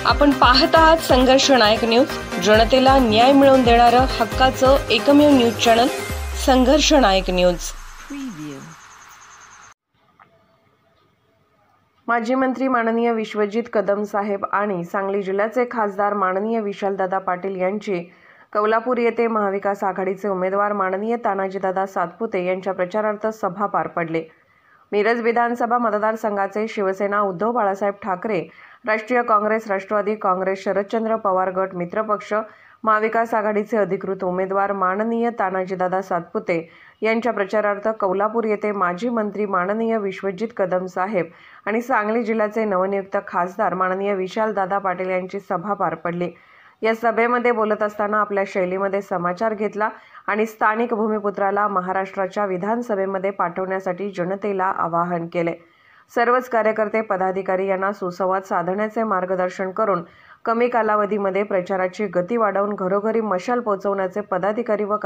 आपण पाहत आहात संघर्ष नायक न्यूज, जनतेला न्याय मिळवून देणारं हक्काचं एकमेव न्यूज चॅनल संघर्ष नायक न्यूज। माजी मंत्री माननीय विश्वजित कदम साहेब आणि सांगली जिल्ह्याचे खासदार माननीय विशालदादा पाटील यांची कौलापूर येथे महाविकास आघाडीचे उमेदवार माननीय तानाजीदादा सातपुते यांच्या प्रचारार्थ सभा पार पडली। मिरज विधानसभा मतदारसंघाचे शिवसेना उद्धव बाळासाहेब ठाकरे, राष्ट्रीय काँग्रेस, राष्ट्रवादी काँग्रेस, शरदचंद्र पवार गट मित्रपक्ष, महाविकास आघाडीचे अधिकृत उमेदवार माननीय तानाजीदादा सातपुते यांच्या प्रचारार्थ कौलापूर येथे माजी मंत्री माननीय विश्वजित कदम साहेब आणि सांगली जिल्ह्याचे नवनियुक्त खासदार माननीय विशालदादा पाटील यांची सभा पार पडली। या सभेमध्ये बोलत असताना आपल्या शैलीमध्ये समाचार घेतला आणि स्थानिक भूमिपुत्राला महाराष्ट्राच्या विधानसभेमध्ये पाठवण्यासाठी जनतेला आवाहन केले। सर्वच कार्यकर्ते पदाधिकारी यांना सुसंवाद साधण्याचे मार्गदर्शन करून कमी कालावधीमध्ये प्रचाराची गती वाढवून घरोघरी मशाल पोहोचवण्याचे पदाधिकारी व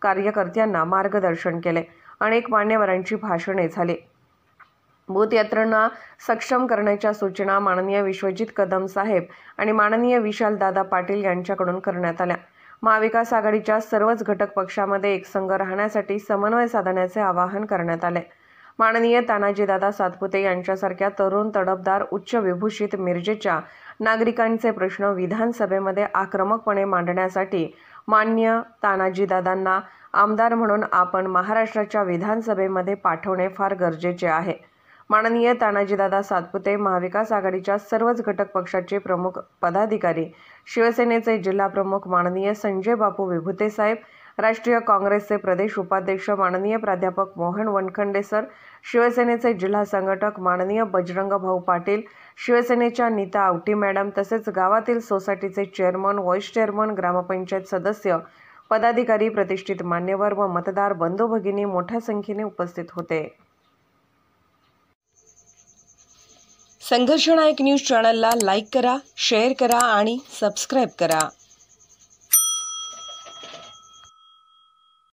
कार्यकर्त्यांना मार्गदर्शन केले। अनेक मान्यवरांची भाषणे झाली। बूथ यंत्रणा सक्षम करण्याच्या सूचना माननीय विश्वजित कदम साहेब आणि माननीय विशालदादा पाटील यांच्याकडून करण्यात आल्या। महाविकास आघाडीच्या सर्वच घटक पक्षामध्ये एकसंघ राहण्यासाठी समन्वय साधण्याचे आवाहन करण्यात आले। माननीय तानाजीदादा सातपुते यांच्यासारख्या तरुण, तडफदार, उच्च विभूषित मिरजेच्या नागरिकांचे प्रश्न विधानसभेमध्ये आक्रमकपणे मांडण्यासाठी मान्य तानाजीदादांना आमदार म्हणून आपण महाराष्ट्राच्या विधानसभेमध्ये पाठवणे फार गरजेचे आहे। माननीय तानाजीदादा सातपुते महाविकास आघाडीच्या सर्वच घटक पक्षाचे प्रमुख पदाधिकारी, शिवसेनेचे जिल्हा प्रमुख माननीय संजय बापू विभुते साहेब, राष्ट्रीय काँग्रेसचे प्रदेश उपाध्यक्ष माननीय प्राध्यापक मोहन वनखंडे सर, शिवसेनेचे जिल्हा संघटक माननीय बजरंग भाऊ पाटील, शिवसेनेच्या नीता आवटी मॅडम तसेच गावातील सोसायटीचे चेअरमन, व्हाईस चेअरमन, ग्रामपंचायत सदस्य, पदाधिकारी, प्रतिष्ठित मान्यवर व मतदार बंधू भगिनी मोठ्या संख्येने उपस्थित होते। संघर्ष नायक न्यूज चॅनलला लाईक करा, शेअर करा आणि सबस्क्राईब करा।